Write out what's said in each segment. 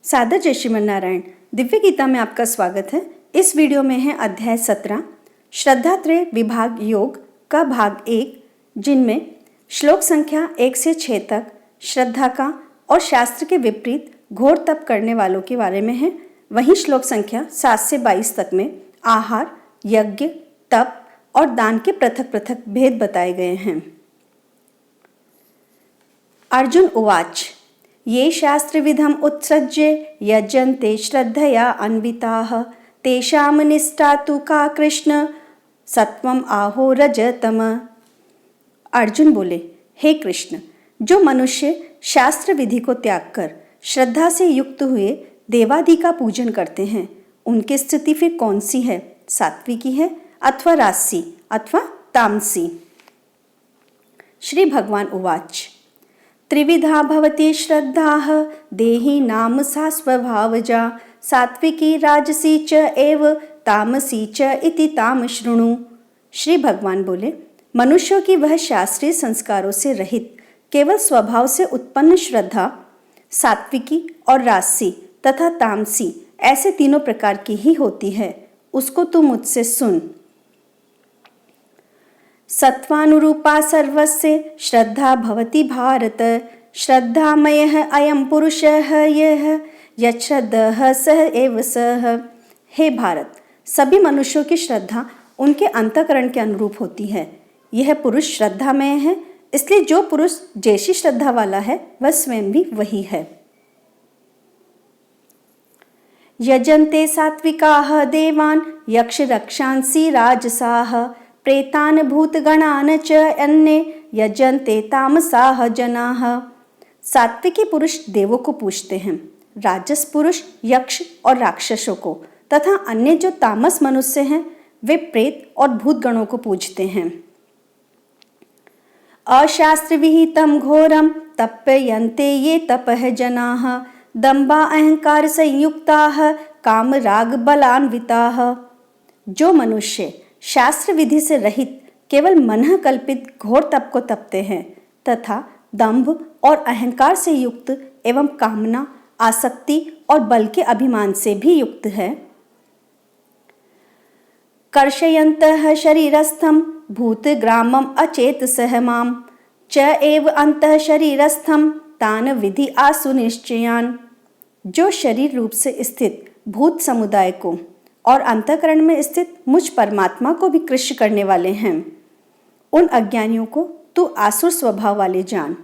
सादर जय श्रीमन नारायण। दिव्य गीता में आपका स्वागत है। इस वीडियो में है अध्याय 17 श्रद्धात्रय विभाग योग का भाग 1, जिनमें श्लोक संख्या 1 से 6 तक श्रद्धा का और शास्त्र के विपरीत घोर तप करने वालों के बारे में है। वहीं श्लोक संख्या 7 से 22 तक में आहार, यज्ञ, तप और दान के पृथक पृथक भेद बताए गए हैं। अर्जुन उवाच ये शास्त्रविधम् उत्सृज्य यजन्ते श्रद्धया अन्विताः तेषां निष्ठा तु का कृष्ण सत्वम आहो रजतम। अर्जुन बोले, हे कृष्ण, जो मनुष्य शास्त्र विधि को त्याग कर श्रद्धा से युक्त हुए देवादि का पूजन करते हैं, उनकी स्थिति फिर कौन सी है? सात्विकी है अथवा राजसी अथवा तामसी? श्री भगवान उवाच त्रिविधा भवति श्रद्धाः देहि नाम सा स्वभावजा सात्विकी राजसी च एव तामसी च इति ताम शृणु। श्री भगवान बोले, मनुष्यों की वह शास्त्रीय संस्कारों से रहित केवल स्वभाव से उत्पन्न श्रद्धा सात्विकी और राजसी तथा तामसी ऐसे तीनों प्रकार की ही होती है। उसको तू मुझसे सुन। सत्वानुरूपा सर्वस्य श्रद्धा भवति भारत श्रद्धामयः अयं पुरुषः यः यच्छ्रद्धः सः एव सः। हे भारत, सभी मनुष्यों की श्रद्धा उनके अंतःकरण के अनुरूप होती है। यह पुरुष श्रद्धामय है, इसलिए जो पुरुष जैसी श्रद्धा वाला है वह स्वयं भी वही है। यजन्ते सात्विकाः देवान् यक्ष रक्षांसि राजसाः प्रेतान् भूतगणान् च अन्ये यजन्ते तामसाः जनाः। सात्विकी पुरुष देवों को पूजते हैं, राजस पुरुष यक्ष और राक्षसों को, तथा अन्य जो तामस मनुष्य हैं वे प्रेत और भूतगणों को पूजते हैं। अशास्त्र विहितं घोरं तप्यन्ते ये तपः जनाः दम्भा अहंकार संयुक्ताः काम राग बलान्विताः। जो मनुष्य शास्त्र विधि से रहित केवल मन कल्पित घोर तप को तपते हैं तथा दंभ और अहंकार से युक्त एवं कामना, आसक्ति और बल के अभिमान से भी युक्त है। कर्षयन्तः शरीरस्थं भूतग्रामम् अचेतसः मां च एव अन्तः शरीरस्थं तान विधि आसु निश्चयान। जो शरीर रूप से स्थित भूत समुदाय को और अंतःकरण में स्थित मुझ परमात्मा को भी कृष्ण करने वाले हैं, उन अज्ञानियों को तू आसुर स्वभाव वाले जान।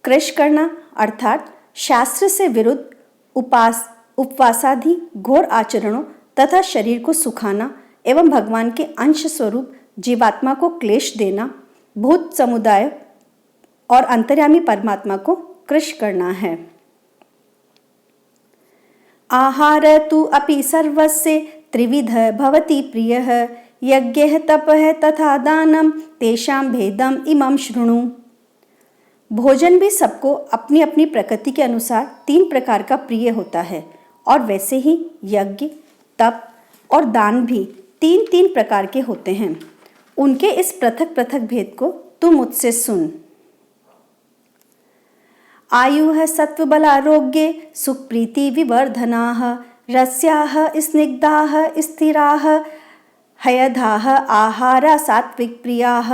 कृष्ण करना अर्थात शास्त्र से विरुद्ध उपवासादि घोर आचरणों तथा शरीर को सुखाना एवं भगवान के अंश स्वरूप जीवात्मा को क्लेश देना, भूत समुदाय और अंतर्यामी परमात्मा को कृष्ण करना है। आहार तु अपि सर्वस्य त्रिविध भवति प्रियः यज्ञः तपः तथा दानं तेषां भेदम् इमं शृणु। भोजन भी सबको अपनी अपनी प्रकृति के अनुसार 3 प्रकार का प्रिय होता है, और वैसे ही यज्ञ, तप और दान भी 3 प्रकार के होते हैं। उनके इस पृथक पृथक भेद को तू मुझसे सुन। आयुः सत्वबलारोग्ये सुखप्रीति विवर्धनाः रस्याः स्निग्धाः स्थिराः हयधाः आहारा सात्विक प्रियाः।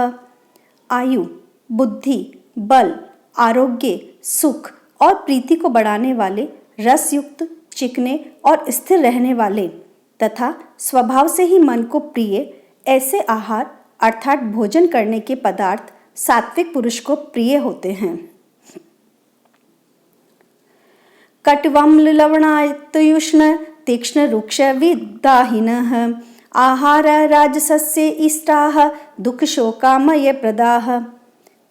आयु, बुद्धि, बल, आरोग्य, सुख और प्रीति को बढ़ाने वाले, रसयुक्त, चिकने और स्थिर रहने वाले तथा स्वभाव से ही मन को प्रिय ऐसे आहार अर्थात भोजन करने के पदार्थ सात्विक पुरुष को प्रिय होते हैं। कट्वम्ल लवणायुष्ण तीक्ष्ण रुक्ष विदाहिनः आहार राजसस्य इष्टाः दुख शोकामय प्रदाः।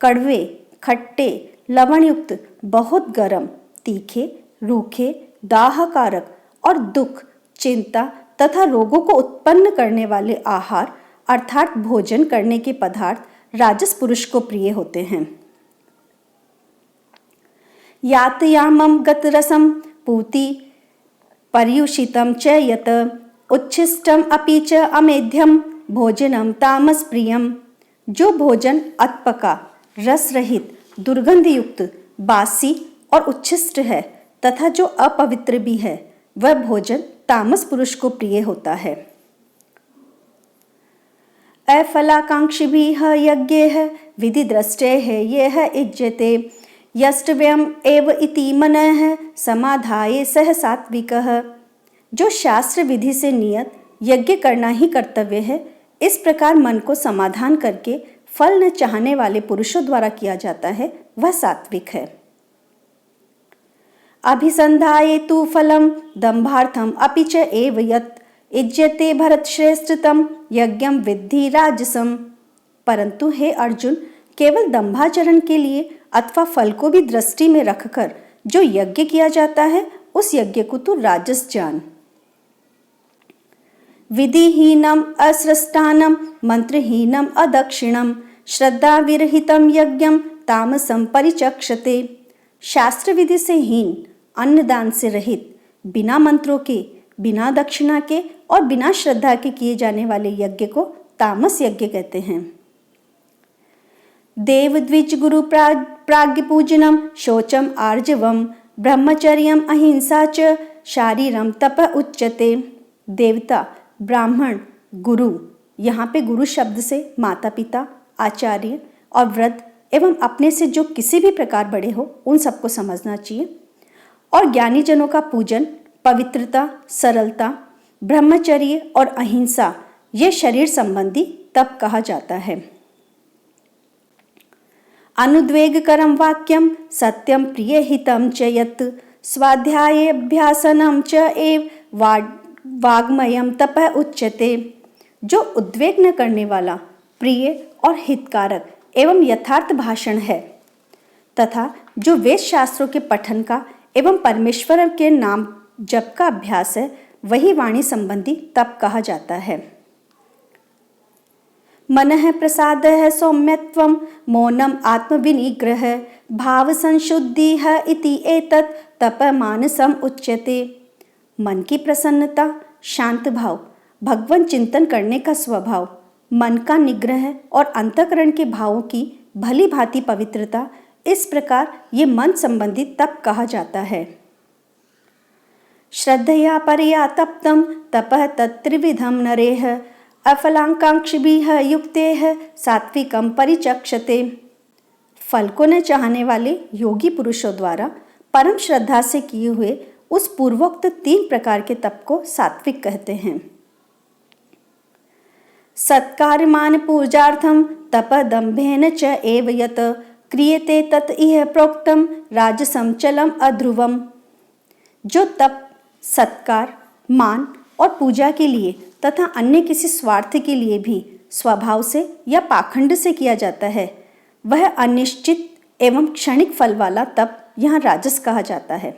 कड़वे, खट्टे, लवणयुक्त, बहुत गर्म, तीखे, रूखे, दाहकारक और दुख, चिंता तथा रोगों को उत्पन्न करने वाले आहार अर्थात भोजन करने के पदार्थ राजस पुरुष को प्रिय होते हैं। यातयामं गतरसं पूति पर्युषितं च यत उच्छिष्टम अपि च अमेध्यम भोजनम तामस प्रियम। जो भोजन अतपका, रस रहित, दुर्गंध युक्त, बासी और उच्छिष्ट है तथा जो अपवित्र भी है वह भोजन तामस पुरुष को प्रिय होता है। अफलाकांक्षिभिः यज्ञैः विधिदृष्टैः यः इज्यते यष्टव्यम् एव इति मनः समाधाय सह सात्विकः। जो शास्त्र विधि से नियत यज्ञ करना ही कर्तव्य है, इस प्रकार मन को समाधान करके फल न चाहने वाले पुरुषों द्वारा किया जाता है, वह सात्विक है। अभिसंधाये तु फलम दंभार्थम अपि च एव यत् इज्यते भरतश्रेष्ठतम यज्ञम विद्धि राजसम। परंतु हे अर्जुन, केवल दंभाचरण के लिए अथवा फल को भी दृष्टि में रखकर जो यज्ञ किया जाता है, उस यज्ञ को तू राजस जान। विधिहीनम असृष्टानम मंत्रहीनम अदक्षिणम श्रद्धा विरहितम यज्ञम तामसम परिचक्षते। शास्त्र विधि से हीन, अन्नदान से रहित, बिना मंत्रों के, बिना दक्षिणा के और बिना श्रद्धा के किए जाने वाले यज्ञ को तामस यज्ञ कहते हैं। देव द्विज गुरु प्राज्ञ पूजनम शौचम आर्जवम ब्रह्मचर्यम अहिंसा च शारीरम तप उच्यते। देवता, ब्राह्मण, गुरु, यहाँ पे गुरु शब्द से माता पिता, आचार्य और व्रत एवं अपने से जो किसी भी प्रकार बड़े हो उन सबको समझना चाहिए। और ज्ञानी जनों का पूजन, पवित्रता, सरलता, ब्रह्मचर्य और अहिंसा, ये शरीर संबंधी तप कहा जाता है। अनुद्वेगकरम वाक्यम सत्यम प्रिय हितम च यत् स्वाध्यायाभ्यासनम च एव वाग्मयम तपः उच्यते। जो उद्वेग न करने वाला, प्रिय और हितकारक एवं यथार्थ भाषण है तथा जो वेद शास्त्रों के पठन का एवं परमेश्वर के नाम जप का अभ्यास है, वही वाणी संबंधी तप कहा जाता है। मनः प्रसादः सौम्यत्वं मौनम आत्मविनिग्रह भाव संशुद्धिः इति एतत् तपमानसम उच्यते। मन की प्रसन्नता, शांत भाव, भगवान चिंतन करने का स्वभाव, मन का निग्रह और अंतःकरण के भावों की भली भांति पवित्रता, इस प्रकार ये मन संबंधी तप कहा जाता है। श्रद्धया परया तप्तं तपः तत्त्रिविधं नरेः अफलाकांक्षिभिः युक्तेः सात्विकं परिचक्षते। फल को न चाहने वाले योगी पुरुषों द्वारा परम श्रद्धा से किए हुए उस पूर्वोक्त 3 प्रकार के तप को सात्विक कहते हैं। सत्कार्यमान पूजार्थम तप दंभेन च एव यत् क्रियते तत् इह प्रोक्तम राजसम चलम अध्रुवम। जो तप सत्कार, मान और पूजा के लिए तथा अन्य किसी स्वार्थ के लिए भी स्वभाव से या पाखंड से किया जाता है, वह अनिश्चित एवं क्षणिक फल वाला तप यहाँ राजस कहा जाता है।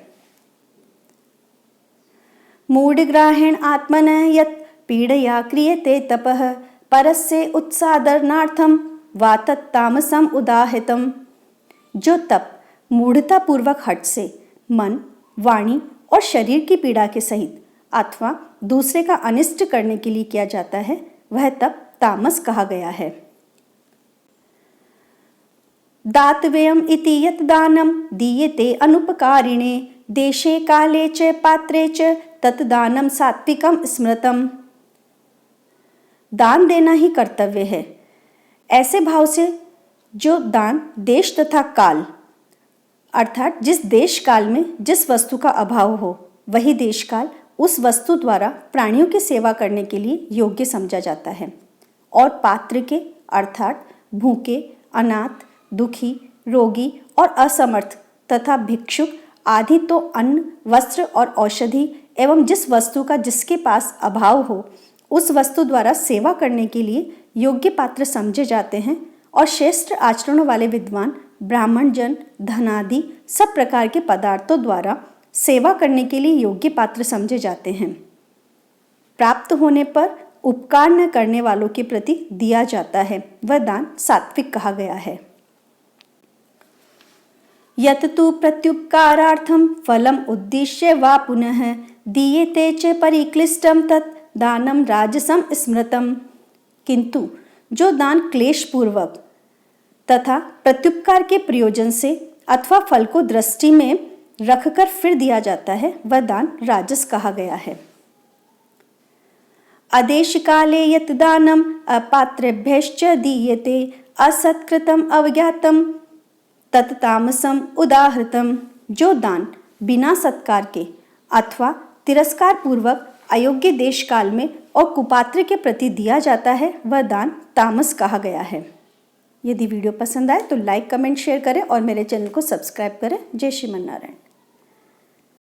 मूढ़ग्राहेण आत्मनः यत् पीडया क्रियते तपः परस्य उत्सादनार्थम वा तत्तामसम उदाहृतम। जो तप मूढ़ता पूर्वक हठ से मन, वाणी और शरीर की पीड़ा के सहित अथवा दूसरे का अनिष्ट करने के लिए किया जाता है, वह तप तामस कहा गया है। दातव्यम इति यत् दानम दीयते अनुपकारिणे देशे काले च पात्रे च तत् दानम सात्विकम स्मृतम। दान देना ही कर्तव्य है। ऐसे भाव से जो दान देश तथा काल, अर्थात जिस देश काल में जिस वस्तु का अभाव हो, वही देश काल उस वस्तु द्वारा प्राणियों की सेवा करने के लिए योग्य समझा जाता है। और पात्र के अर्थात भूखे, अनाथ, दुखी, रोगी और असमर्थ तथा भिक्षुक आदि तो अन्न, वस्त्र और औषधि एवं जिस वस्तु का जिसके पास अभाव हो, उस वस्तु द्वारा सेवा करने के लिए योग्य पात्र समझे जाते हैं। और श्रेष्ठ आचरणों वाले विद्वान ब्राह्मण जन धनादि सब प्रकार के पदार्थों द्वारा सेवा करने के लिए योग्य पात्र समझे जाते हैं। प्राप्त होने पर उपकार न करने वालों के प्रति दिया जाता है, वह दान सात्विक कहा गया है। यत् तु प्रत्युपकारार्थम फलम उद्दिश्य वा पुनः दीयते च परिक्लिष्टम तत् दानम राजसम स्मृतम। किंतु जो दान क्लेश पूर्वक तथा प्रत्युपकार के प्रयोजन से अथवा फल को दृष्टि में रखकर फिर दिया जाता है वह दान राजस कहा गया है। आदेश काले यत दानम अपात्रेभ्यश्च दीयते असत्कृतम अवज्ञातम तत्तामसम उदाहृतम। जो दान बिना सत्कार के अथवा तिरस्कार पूर्वक अयोग्य देश काल में और कुपात्र के प्रति दिया जाता है वह दान तामस कहा गया है। यदि वीडियो पसंद आए तो लाइक कमेंट शेयर करें और मेरे चैनल को सब्सक्राइब करें। जय श्रीमन नारायण।